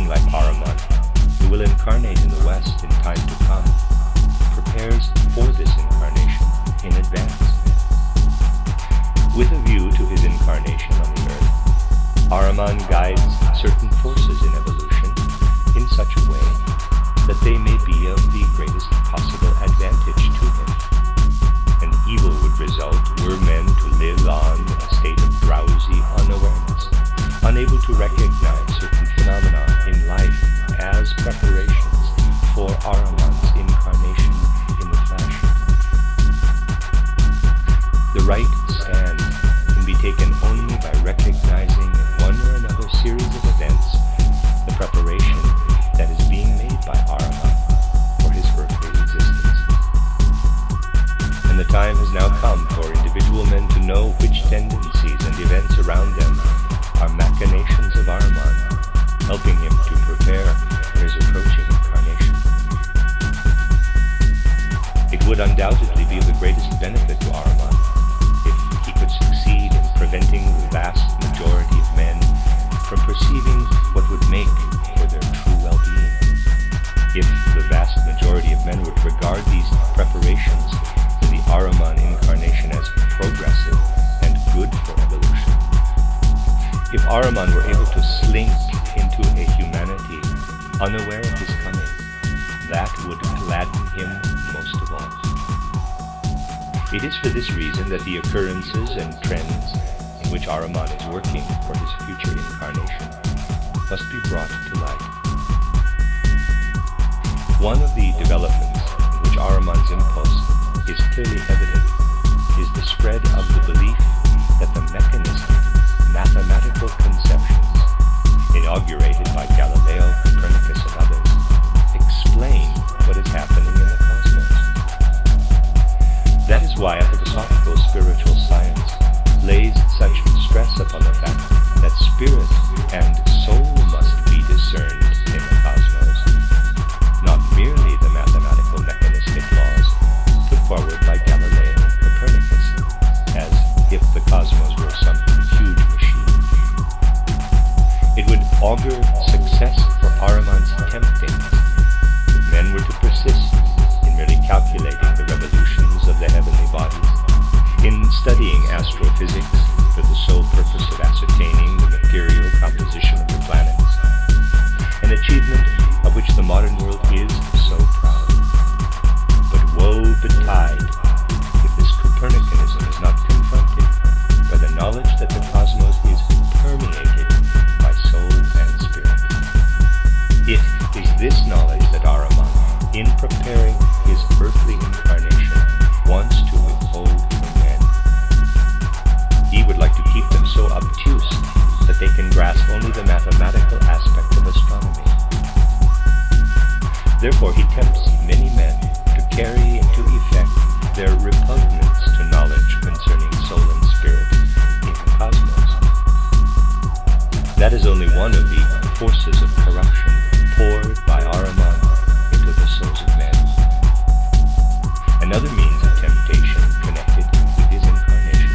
being like Ahriman, who will incarnate in the West in time to come, prepares for this incarnation in advance. With a view to his incarnation on the earth, Ahriman guides certain forces in evolution in such a way that they may be of the greatest possible advantage to him. And evil would result were men to live on in a state of drowsy unawareness, unable to recognize certain phenomena in life as preparations for Ahriman's incarnation in the flesh. The right stand can be taken only by recognizing in one or another series of events the preparation that is being made by Ahriman for his earthly existence. And the time has now come for individual men to know which tendencies and events around them are machinations of Ahriman, helping him to prepare for his approaching incarnation. It would undoubtedly be of the greatest benefit to Ahriman if he could succeed in preventing the vast majority of men from perceiving what would make for their true well-being. If the vast majority of men would regard these preparations for the Ahriman incarnation as progressive and good for evolution. If Ahriman were able to slink into a humanity unaware of his coming, that would gladden him most of all. It is for this reason that the occurrences and trends in which Ahriman is working for his future incarnation must be brought to light. One of the developments in which Ahriman's impulse is clearly evident is the spread of the belief that the mechanistic, mathematical conceptions inaugurated by Galileo, Copernicus, and others explain what is happening in the cosmos. That is why anthroposophical spiritual science lays such stress upon the fact that spirit and soul must be discerned in the cosmos, not merely the mathematical mechanistic laws put forward by Galileo and Copernicus, as if the cosmos were some huge machine. It would augur success for Ahriman's temptings if men were to persist in merely calculating the revolutions of the heavenly bodies, in studying astrophysics for the sole purpose of ascertaining the material composition of the planets, an achievement of which the modern world is so proud. But woe betide if this Copernicanism is not confronted by the knowledge that the cosmos is permeated by soul and spirit. It is this knowledge that Ahriman, in preparing his earthly incarnation, wants to withhold from men. He would like to keep them so obtuse that they can grasp only the mathematical aspect of astronomy. Therefore, he tempts many men to carry into effect their repugnance to knowledge concerning soul and spirit in the cosmos. That is only one of the forces of corruption poured by Ahriman into the souls of men. Another means of temptation connected with his incarnation.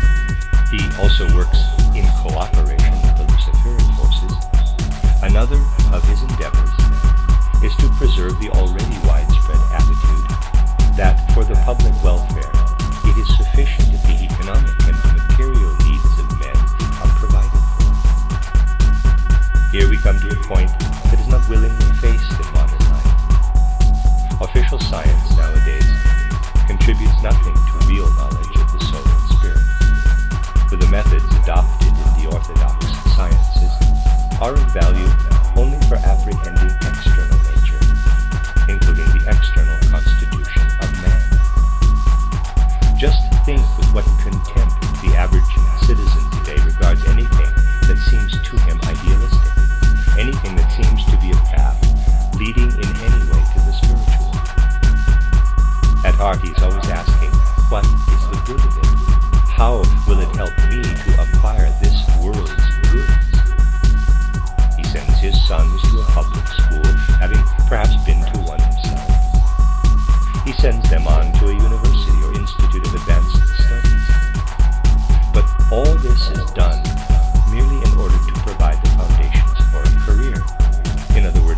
He also works in cooperation with the Luciferian forces. Another of his endeavors is to preserve the already widespread attitude that for the public welfare it is sufficient if the economic and material needs of men are provided for. Here we come to a point that is not willingly faced in modern life. Official science nowadays contributes nothing to real knowledge of the soul and spirit, for the methods adopted in the orthodox sciences are of value only for apprehending external nature, including the external constitution of man. Just think with what contempt the average citizen today regards anything that seems to him idealistic, anything that seems to be a path leading in any way to the spiritual. At heart, he is always asking, what is the good of it? How will it help me to acquire this world's goods? He sends his sons to a public school, having perhaps been to one himself. He sends them on to a university or institute of advanced studies. But all this is done merely in order to provide the foundations for a career. In other words,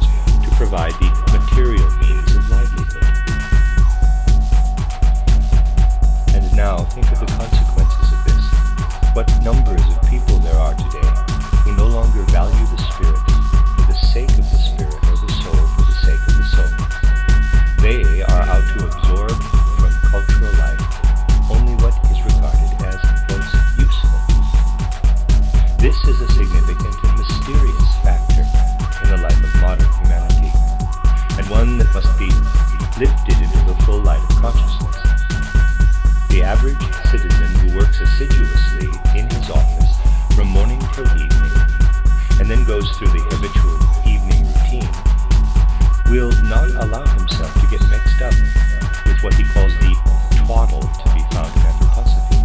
spiritual evening routine will not allow himself to get mixed up with what he calls the twaddle to be found in anthroposophy.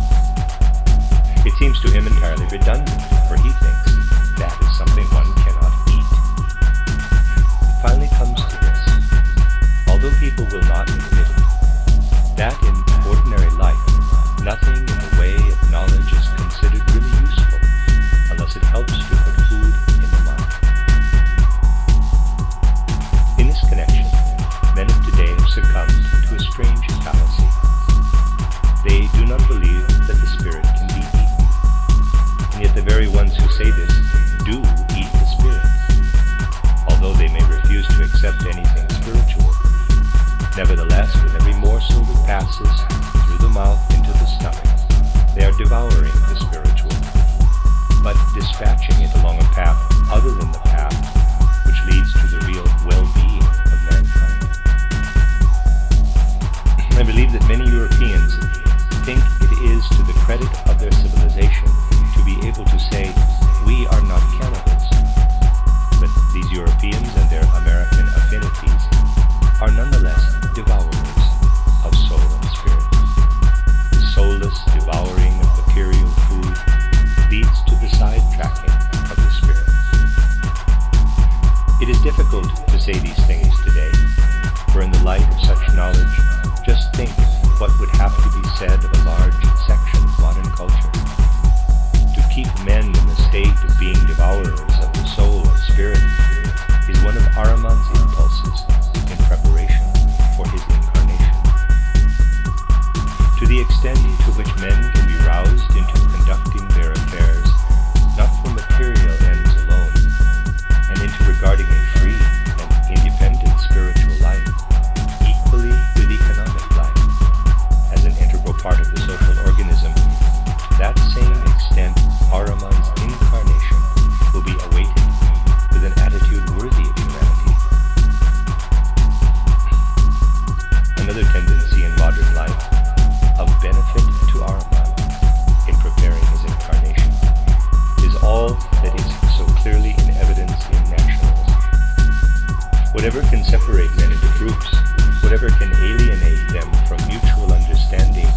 It seems to him entirely redundant, for he thinks that is something one cannot eat. It finally comes to this. Although people will not admit it, that in ordinary life, nothing in the way of knowledge is considered really useful unless it helps to put food in the mind. In this connection, men of today have succumbed to a strange fallacy. They do not believe that the spirit can be eaten, and yet the very ones who say this do eat the spirit, although they may refuse to accept anything spiritual. Nevertheless, with every morsel that passes through the mouth into the stomach, they are devouring the spiritual, but dispatching it along a path other than the path which leads to the real well-being of mankind. I believe that many Europeans think it is to the credit of their civilization to be able to say, "We are not cannibals." But these Europeans and their American affinities are nonetheless devourers of soul and spirit. The soulless devouring of material food leads to the sidetracking of the spirit. It is difficult to say these things today, for in the light of such knowledge, just think what would have to be said of a large section of modern culture. To keep men in the state of being devourers of the soul and spirit is one of Ahriman's impulses in preparation for his incarnation. To the extent to which men can be roused into conducting their affairs not for material ends alone, and into regarding a free and independent spiritual life equally with economic life as an integral part of the social organism, to that same extent Ahriman's incarnation will be awaited with an attitude worthy of humanity. Another tendency in modern life of benefit to Ahriman in preparing his incarnation is all that is so clearly in evidence in nationalism. Whatever can separate men into groups, whatever can alienate them from mutual understanding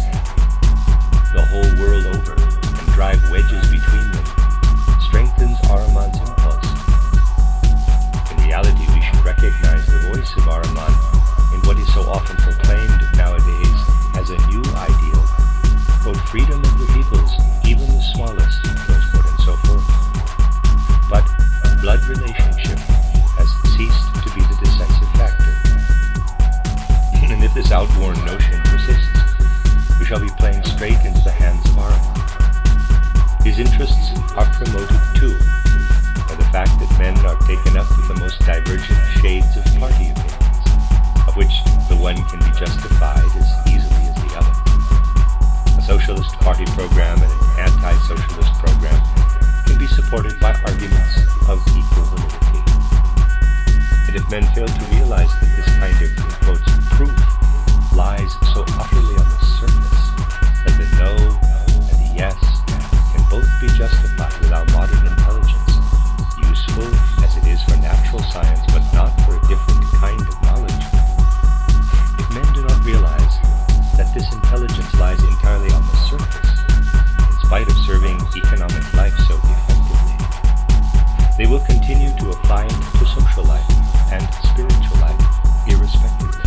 the whole world over and drive wedges between them, strengthens Ahriman's impulse. In reality, we should recognize the voice of Ahriman in what is so often proclaimed nowadays as a new ideal, quote, freedom of the peoples, even the smallest, close quote, and so forth. But blood relationship has ceased to be the decisive factor. And if this outworn notion persists, we shall be playing straight into the hands of Ahriman. His interests are promoted too by the fact that men are taken up with the most divergent shades of party opinions, of which the one can be justified as easily as the other. A socialist party program and an anti-socialist program can be supported by arguments of equal validity. And if men fail to realize that this kind of, in quotes, proof lies so utterly on the surface that the no and the yes can both be justified with our modern intelligence, useful as it is for natural science but not for a different kind of knowledge. If men do not realize that this intelligence lies entirely on the surface, in spite of serving economic life so effectively, they will continue to apply it to social life and spiritual life irrespectively.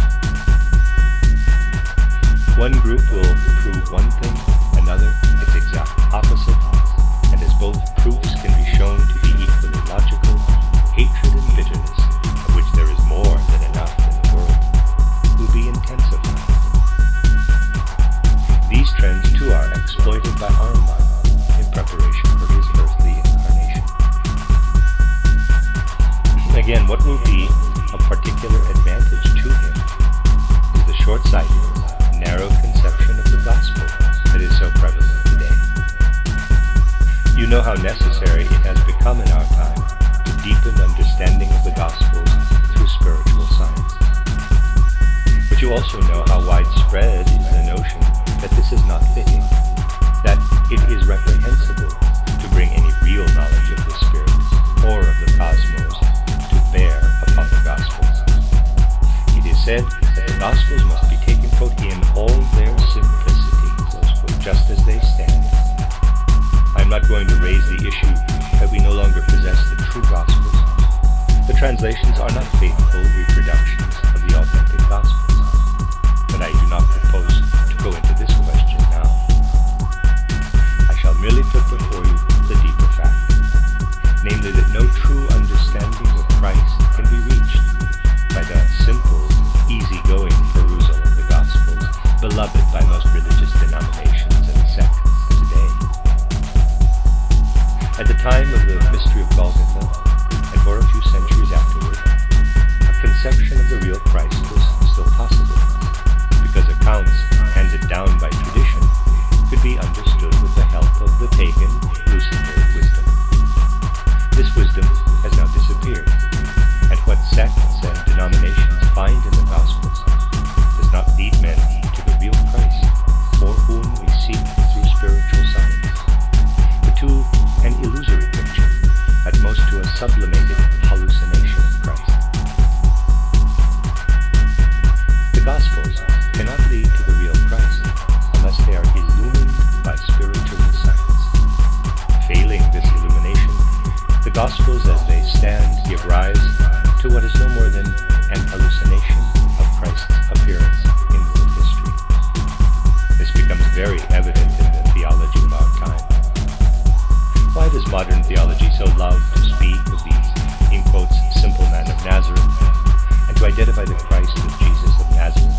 One group will prove one thing, another its exact opposite, and as both proofs can be shown to be equally logical, hatred and bitterness, of which there is more than enough in the world, will be intensified. These trends too are exploited by Ahriman in preparation for his earthly incarnation. Again, what will be of particular advantage to him is the short-sighted, narrow conception of the gospel that is so prevalent today. You know how necessary it has become in our time to deepen understanding of the Gospels through spiritual science. But you also know how widespread is the notion that this is not fitting, that it is reprehensible to bring any real knowledge of the Spirit or of the cosmos translations are not faithful reproductions of the authentic Gospels, but I do not propose to go into this question now. I shall merely put before you the deeper fact, namely that no true understanding of Christ can be reached by the simple, easy-going perusal of the Gospels, beloved by most religious denominations and sects today. At the time of the mystery of Golgotha, and for a few centuries afterward, a conception of the real Christ was still possible, because accounts handed down by tradition could be understood with the help of the pagan Luciferic wisdom. This wisdom has now disappeared, and what sects and denominations find in the Gospels does not lead men to the real Christ, for whom we seek through spiritual science, but to an illusory picture, at most to a sublimated hallucination of Christ. The Gospels cannot lead to the real Christ unless they are illumined by spiritual science. Failing this illumination, the Gospels as they stand give rise to what is no more than an hallucination of Christ's appearance in world history. This becomes very evident in the theology of our time. Why does modern theology so love to speak of these, in quotes, simple man of Nazareth, and to identify the Christ with Jesus of Nazareth,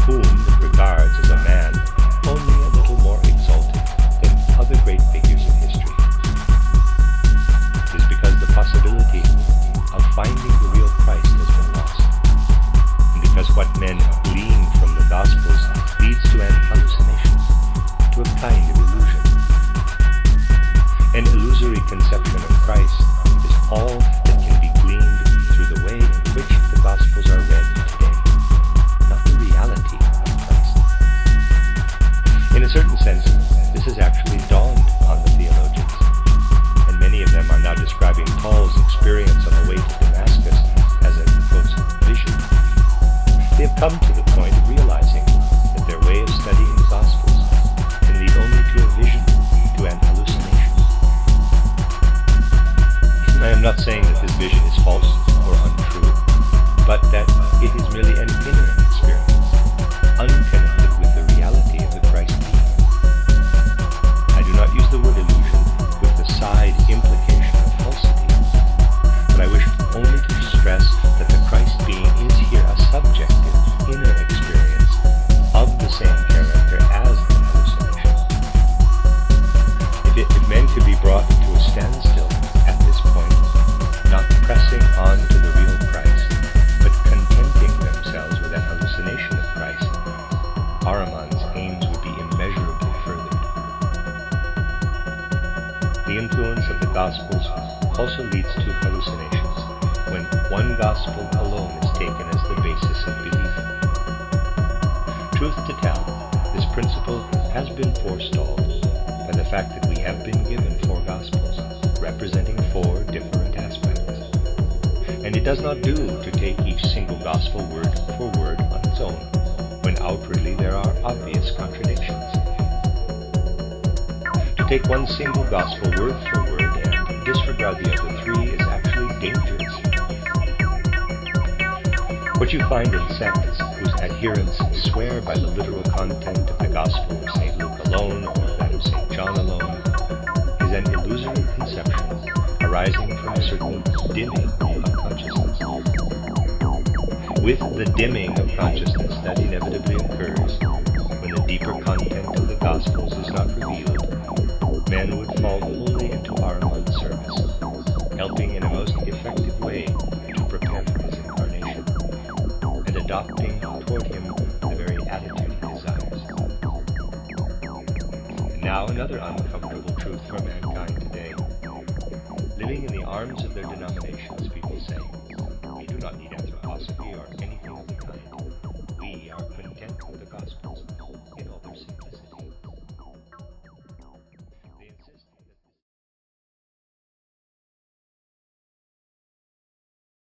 whom it regards as a man only a little more exalted than other great figures in history? It is because the possibility of finding the real Christ has been lost, and because what men glean from the Gospels leads to an hallucination, to a kind of illusion. An illusory conception of Christ is all that can be gleaned through the way in which the Gospels are read today, not the reality of Christ. In a certain sense, this has actually dawned on the theologians, and many of them are now describing Paul's experience on the way to Damascus as a, quote, vision. They have come to the point of realizing that their way of studying the Gospels can lead only to a vision, to an hallucination. I am not saying that this vision is false or untrue, but that it is merely an inner experience, unconnected with the reality of the Christ being. I do not use the word illusion with the side implication of falsity, but I wish only to stress that the Christ being is here a subjective, inner experience of the same character as the hallucination. If men could be brought to a standstill at this point, not pressing on to the real Christ, but contenting themselves with that hallucination of Christ, Ahriman's aims would be immeasurably furthered. The influence of the Gospels also leads to hallucinations when one Gospel alone is taken as the basis of belief. Truth to tell, this principle has been forestalled by the fact that we have been given 4 Gospels, representing 4 different aspects. And it does not do to take each single Gospel word for word on its own, when outwardly there are obvious contradictions. To take one single Gospel word for word and disregard the other 3 is actually dangerous. What you find in sects whose adherents swear by the literal content of the Gospel of St. Luke alone or that of St. John alone is an illusory conception arising from a certain dimming of consciousness. With the dimming of consciousness that inevitably occurs when the deeper content of the Gospels is not revealed, men would fall wholly into Ahriman's service, helping in a most effective way to prepare for his incarnation, and adopting toward him the very attitude he desires. And now another uncomfortable truth for mankind today. Living in the arms of their denominations, people say, we do not need anthroposophy or anything of